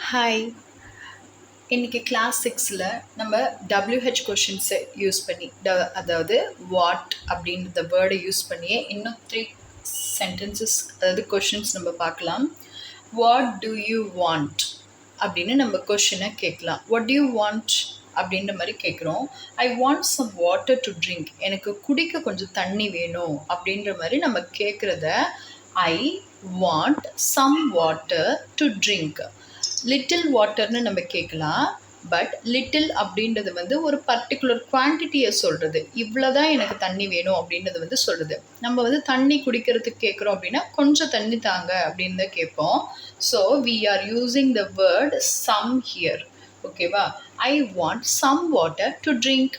Hi, இன்னைக்கு class 6ல் நம்ம WH கொஷின்ஸை use பண்ணி அதாவது வாட் அப்படின்ற வேர்டை யூஸ் பண்ணியே இன்னும் 3 சென்டென்சஸ் அதாவது கொஷின்ஸ் நம்ம பார்க்கலாம். வாட் டு யூ வாண்ட் அப்படின்னு நம்ம கொஷினை கேட்கலாம். வாட் டு யூ வாண்ட் அப்படின்ற மாதிரி கேட்குறோம். I want some water to drink, எனக்கு குடிக்க கொஞ்சம் தண்ணி வேணும் அப்படின்ற மாதிரி நம்ம கேட்குறத I want some water to drink. Little வாட்டர்னு நம்ம கேட்கலாம். பட் லிட்டில் அப்படின்றது வந்து ஒரு பர்டிகுலர் குவான்டிட்டியை சொல்கிறது. இவ்வளோ தான் எனக்கு தண்ணி வேணும் அப்படின்றது வந்து சொல்கிறது. நம்ம வந்து தண்ணி குடிக்கிறதுக்கு கேட்குறோம் அப்படின்னா கொஞ்சம் தண்ணி தாங்க அப்படின்னு தான் கேட்போம். So we are using the word some here. ஓகேவா? I want some water to drink.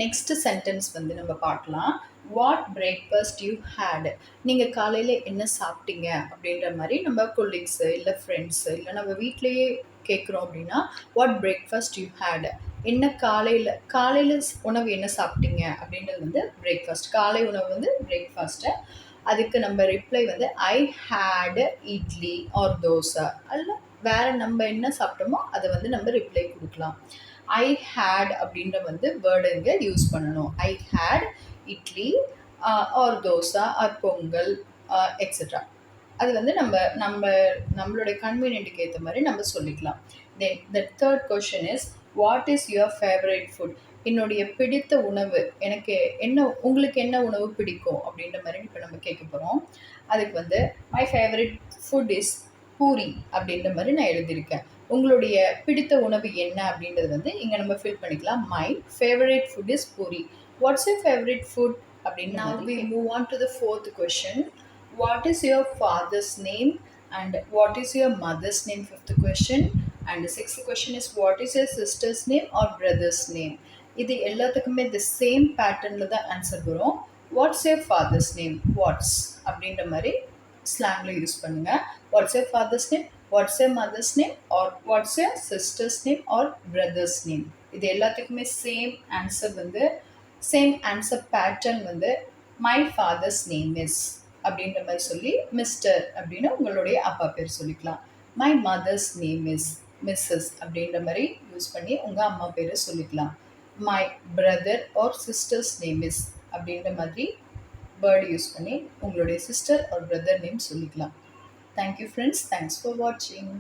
Next sentence வந்து நம்ம பார்க்கலாம். வாட் பிரேக்ஃபாஸ்ட் யூ ஹேட், நீங்கள் காலையில் என்ன சாப்பிட்டீங்க அப்படின்ற மாதிரி நம்ம கொலீக்ஸு இல்லை ஃப்ரெண்ட்ஸு இல்லை நம்ம வீட்டிலையே கேட்குறோம் அப்படின்னா வாட் பிரேக்ஃபாஸ்ட் யூ ஹேட், என்ன காலையில் உணவு என்ன சாப்பிட்டீங்க அப்படின்றது வந்து பிரேக்ஃபாஸ்ட். காலை உணவு வந்து பிரேக்ஃபாஸ்ட்டு. அதுக்கு நம்ம ரிப்ளை வந்து I had idli or dosa, அல்ல வேறு நம்ம என்ன சாப்பிட்டோமோ அதை வந்து நம்ம ரிப்ளை கொடுக்கலாம். ஐ ஹேட் அப்படின்ற வந்து வேர்டு இங்கே யூஸ் பண்ணணும். I hate idli or dosa or pongal extra. அது வந்து நம்மளுடைய கன்வீனியன்ட்டுக்கு ஏற்ற மாதிரி நம்ம சொல்லிக்கலாம். Then the third question is what is your favourite food, என்னுடைய பிடித்த உணவு, எனக்கு உங்களுக்கு என்ன உணவு பிடிக்கும் அப்படின்ற மாதிரி இப்போ நம்ம கேட்க போகிறோம். அதுக்கு வந்து my favourite food is puri அப்படின்ற மாதிரி நான் எழுதியிருக்கேன். உங்களுடைய பிடித்த உணவு என்ன அப்படின்றது வந்து இங்கே நம்ம ஃபில் பண்ணிக்கலாம். My favourite food is puri. What's your favourite food அப்படின்னு. Now we move on to the fourth question. What is your father's name and what is your mother's name? Fifth question. And the sixth question is what is your sister's name or brother's name? இது எல்லாத்துக்குமே the same பேட்டர்னில் தான் answer வரும். What's your father's name, what's அப்படின்ற மாதிரி ஸ்லாங்கில் use பண்ணுங்கள். What's your father's name, what's your mother's name or what's your sister's name or brother's name. இது எல்லாத்துக்குமே சேம் ஆன்சர் வந்து சேம் ஆன்சர் பேட்டர்ன் வந்து மை ஃபாதர்ஸ் நேம் இஸ் அப்படின்ற மாதிரி சொல்லி மிஸ்டர் அப்படின்னு உங்களுடைய அப்பா பேர் சொல்லிக்கலாம். My mother's name is missus அப்படின்ற மாதிரி யூஸ் பண்ணி உங்கள் அம்மா பேரை சொல்லிக்கலாம். My brother or sister's name is அப்படின்ற மாதிரி வேர்டு யூஸ் பண்ணி உங்களுடைய சிஸ்டர் ஆர் பிரதர் நேம் சொல்லிக்கலாம். தேங்க்யூ ஃப்ரெண்ட்ஸ், தேங்க்ஸ் ஃபார் வாட்சிங்.